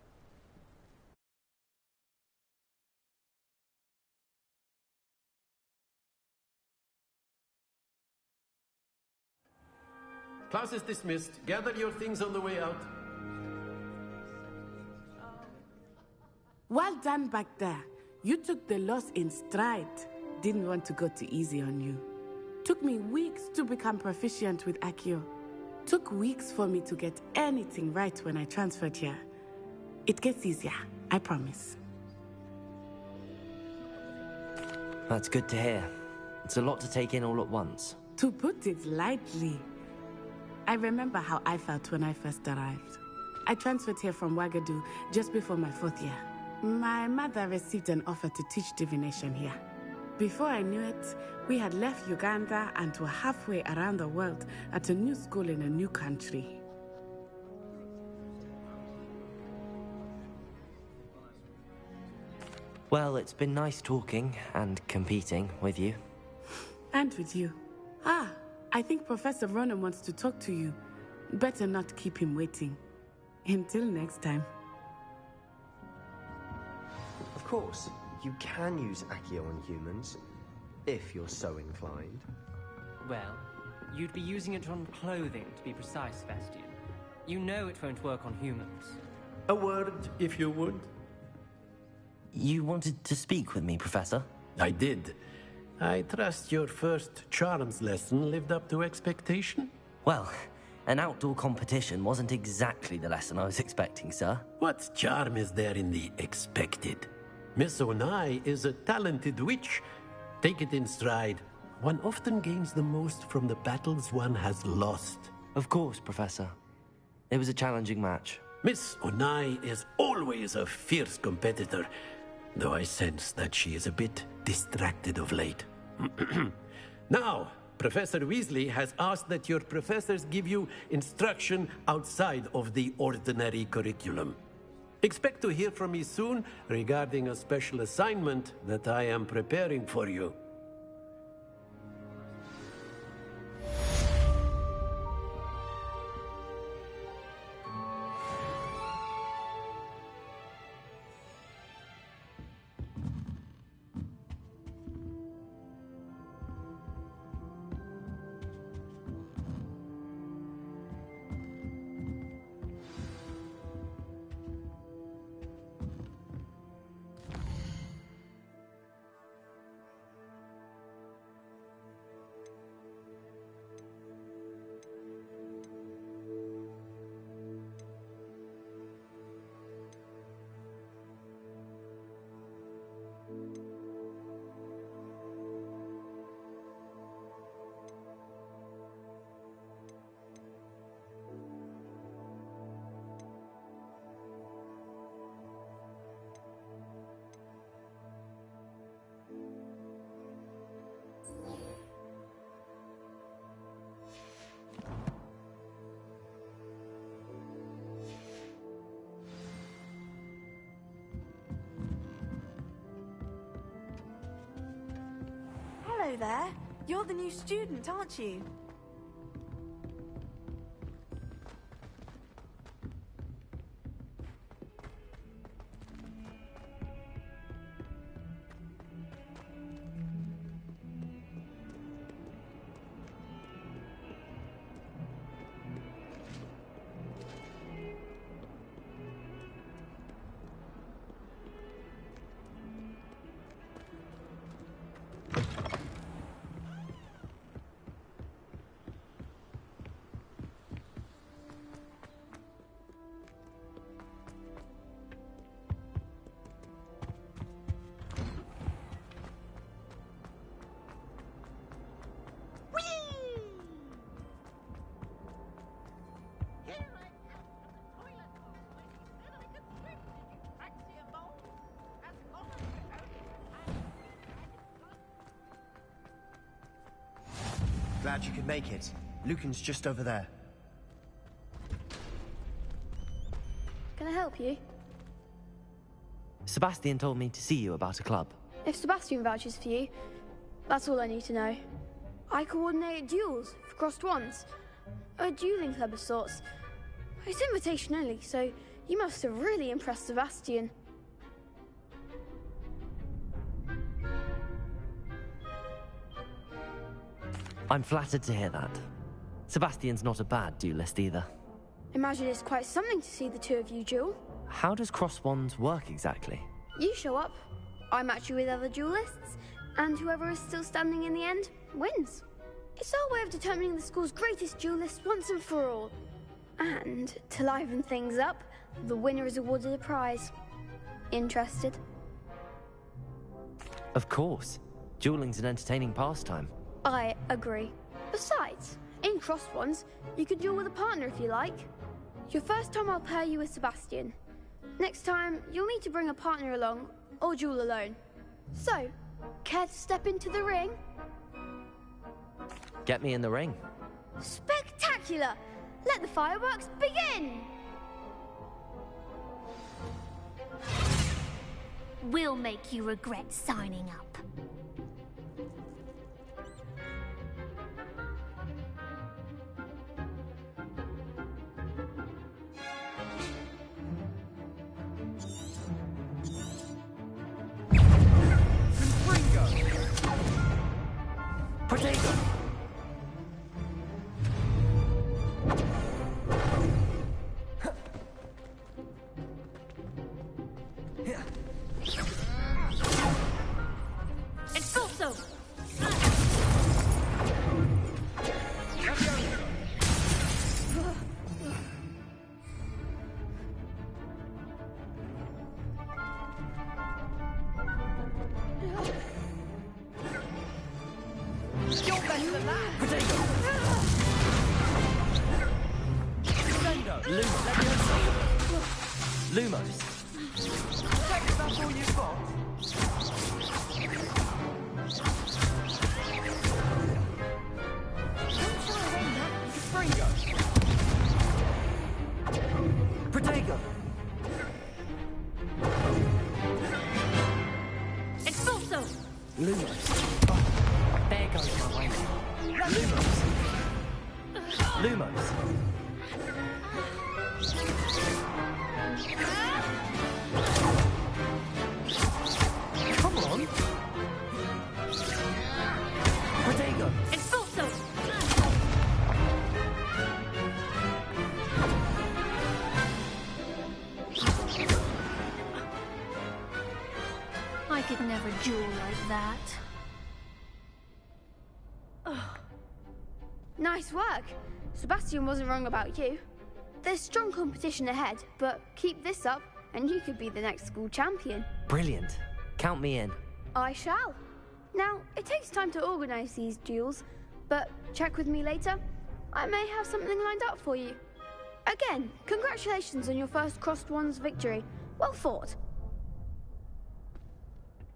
Class is dismissed. Gather your things on the way out.
Well done back there. You took the loss in stride. Didn't want to go too easy on you. Took me weeks to become proficient with Accio. Took weeks for me to get anything right when I transferred here. It gets easier, I promise.
That's good to hear. It's a lot to take in all at once.
To put it lightly, I remember how I felt when I first arrived. I transferred here from Wagadu just before my 4th year. My mother received an offer to teach divination here. Before I knew it, we had left Uganda and were halfway around the world at a new school in a new country.
Well, it's been nice talking and competing with you.
And with you. I think Professor Ronan wants to talk to you. Better not keep him waiting. Until next time.
Of course, you can use Accio on humans, if you're so inclined.
Well, you'd be using it on clothing, to be precise, Sebastian. You know it won't work on humans.
A word, if you would.
You wanted to speak with me, Professor?
I did. I trust your first charms lesson lived up to expectation?
Well, an outdoor competition wasn't exactly the lesson I was expecting, sir.
What charm is there in the expected? Miss Onai is a talented witch. Take it in stride. One often gains the most from the battles one has lost.
Of course, Professor. It was a challenging match.
Miss Onai is always a fierce competitor, though I sense that she is a bit distracted of late. Now, Professor Weasley has asked that your professors give you instruction outside of the ordinary curriculum. Expect to hear from me soon regarding a special assignment that I am preparing for you.
Hello there. You're the new student, aren't you?
Glad you could make it. Lucan's just over there.
Can I help you?
Sebastian told me to see you about a club.
If Sebastian vouches for you, that's all I need to know. I coordinate duels for crossed wands. A dueling club of sorts. It's invitation only, so you must have really impressed Sebastian.
I'm flattered to hear that. Sebastian's not a bad duelist either.
Imagine it's quite something to see the two of you duel.
How does cross wands work exactly?
You show up, I match you with other duelists, and whoever is still standing in the end wins. It's our way of determining the school's greatest duelist once and for all. And to liven things up, the winner is awarded a prize. Interested?
Of course. Dueling's an entertaining pastime.
I agree. Besides, in crossed ones, you can duel with a partner if you like. Your first time I'll pair you with Sebastian. Next time, you'll need to bring a partner along, or duel alone. So, care to step into the ring?
Get me in the ring.
Spectacular! Let the fireworks begin!
We'll make you regret signing up.
Potato!
Expulso!
You're better than that!
Potato!
Sendo!
Lumos!
Take about all you've got. Fringo!
Potato!
Expulso!
Lumos!
There goes my way.
Lumos! Lumos! Come on! Potato!
Expulso! I could never duel like that.
Nice work. Sebastian wasn't wrong about you. There's strong competition ahead, but keep this up and you could be the next school champion.
Brilliant. Count me in.
I shall. Now, it takes time to organise these duels, but check with me later. I may have something lined up for you. Again, congratulations on your first crossed wands victory. Well fought.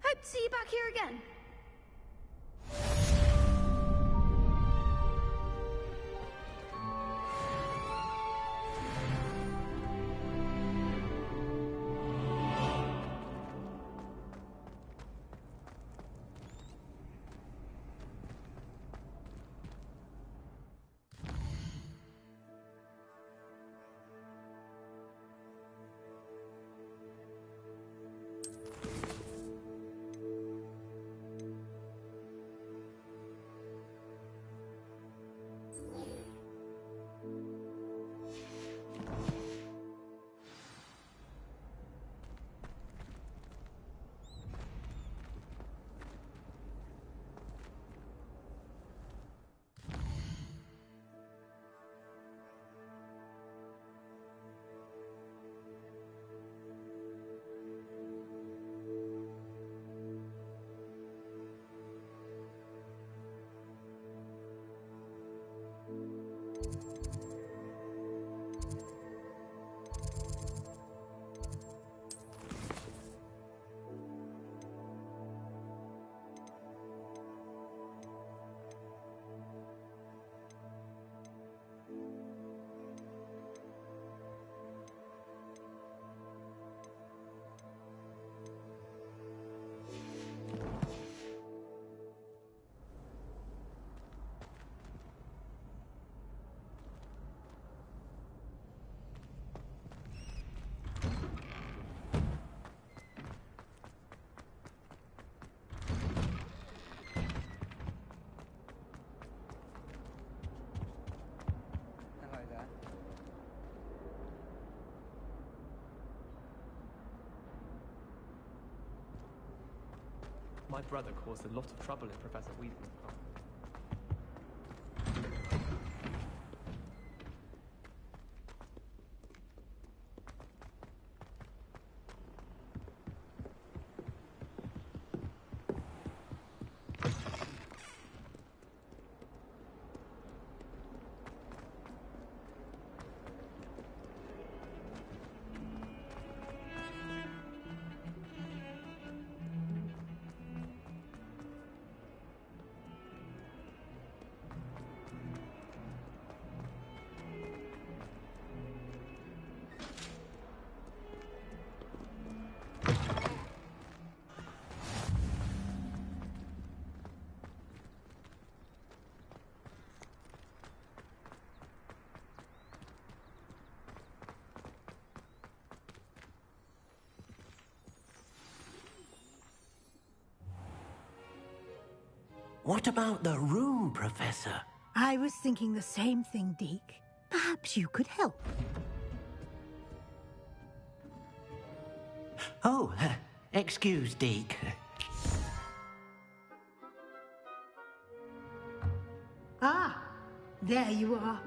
Hope to see you back here again.
Hello there.
My brother caused a lot of trouble in Professor Wheaton's class.
What about the room, Professor?
I was thinking the same thing, Deke. Perhaps you could help.
Oh, excuse, Deke.
Ah, there you are.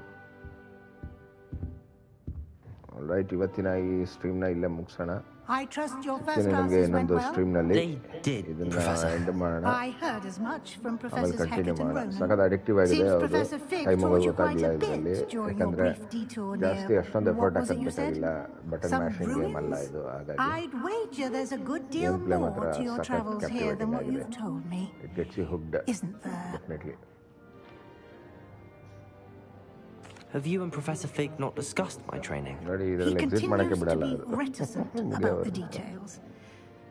All right, ಇವತ್ತಿನ ಈ ಸ್ಟ್ರೀಮ್ನ ಇಲ್ಲೇ ಮುಗಿಸೋಣ.
I trust your first
ನಿಮಗೆ
classes went
ಇನ್ನೊಂದು
well.
ಸ್ಟ್ರೀಮ್ನಲ್ಲಿ ಇದನ್ನ end ಮಾಡೋಣ.
I heard as much from
ಆಮೇಲೆ
Professors
continue
Hackett and
ಮಾಡೋಣ.
Ronan.
ಸಖತ್ ಅಡಿಕ್ಟಿವ್ ಆಗಿದೆ.
Seems
ಹೌದು,
Professor Fig
time
taught you
ಗೊತ್ತಾಗಿಲ್ಲ
quite a bit
ಇದರಲ್ಲಿ.
during your
ಯಾಕಂದ್ರೆ
brief detour
ಜಾಸ್ತಿ
near-
ಅಷ್ಟೊಂದು effort
what was it you said?
ಹಾಕಬೇಕಾಗಿಲ್ಲ. ಬಟನ್
Some
ಮ್ಯಾಶಿಂಗ್ ಗೇಮ್ ಅಲ್ಲ
ruins?
ಇದು. ಹಾಗಾಗಿ
I'd wager there's a good deal
game play
more
ಮಾತ್ರ
to your
ಸಖತ್
travels here than
captivating
what
ಆಗಿದೆ.
you've told me.
It gets you hooked.
Isn't there?
Definitely.
Have you and Professor Fig not discussed my training?
ನೋಡಿ,
He
ಇದರಲ್ಲಿ exit ಮಾಡಕ್ಕೆ
continues to
ಬಿಡಲ್ಲ
be
ಅದು.
reticent about the details,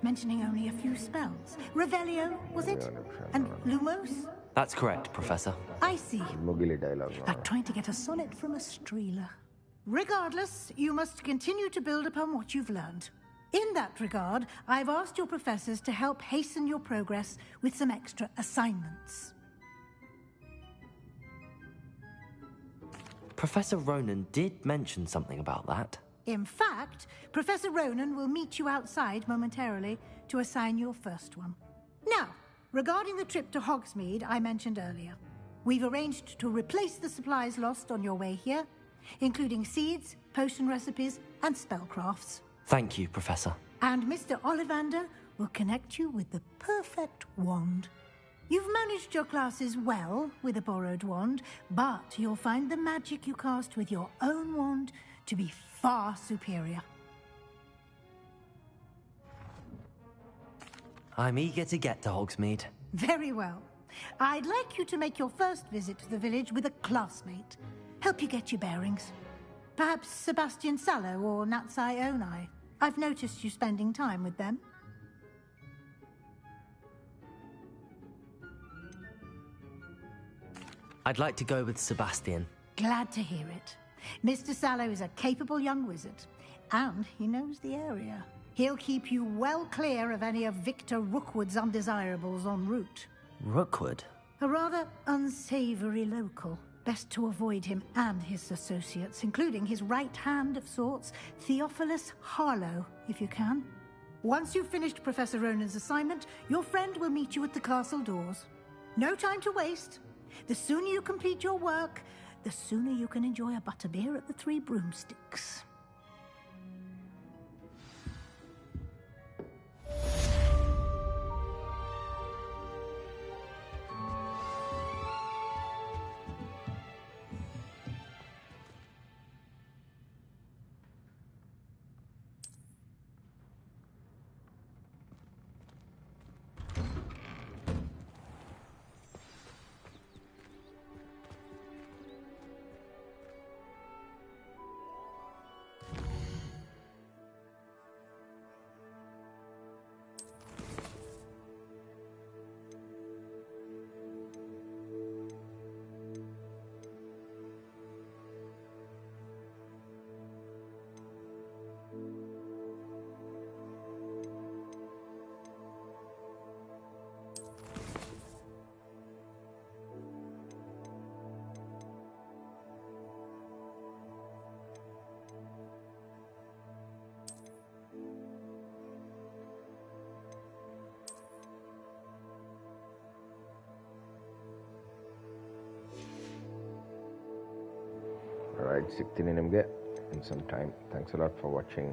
mentioning only a few spells. Revelio, was it? And Lumos?
That's correct, Professor.
I see.
ಮುಗಿಲಿ dialogue.
Like trying to get a sonnet from a streeler. Regardless, you must continue to build upon what you've learned. In that regard, I've asked your professors to help hasten your progress with some extra assignments.
Professor Ronan did mention something about that.
In fact, Professor Ronan will meet you outside momentarily to assign your first one. Now, regarding the trip to Hogsmeade I mentioned earlier, we've arranged to replace the supplies lost on your way here, including seeds, potion recipes, and spellcrafts.
Thank you, Professor.
And Mr. Ollivander will connect you with the perfect wand. You've managed your classes well with a borrowed wand, but you'll find the magic you cast with your own wand to be far superior.
I'm eager to get to Hogsmeade.
Very well. I'd like you to make your first visit to the village with a classmate. Help you get your bearings. Perhaps Sebastian Sallow or Natsai Onai. I've noticed you spending time with them.
I'd like to go with Sebastian.
Glad to hear it. Mr. Sallow is a capable young wizard, and he knows the area. He'll keep you well clear of any of Victor Rookwood's undesirables en route.
Rookwood?
A rather unsavory local. Best to avoid him and his associates, including his right hand of sorts, Theophilus Harlow, if you can. Once you've finished Professor Ronan's assignment, your friend will meet you at the castle doors. No time to waste. The sooner you complete your work, the sooner you can enjoy a butterbeer at the Three Broomsticks.
Alright, ಸಿಗ್ತೀನಿ ನಿಮಗೆ in some time. Thanks a lot for watching.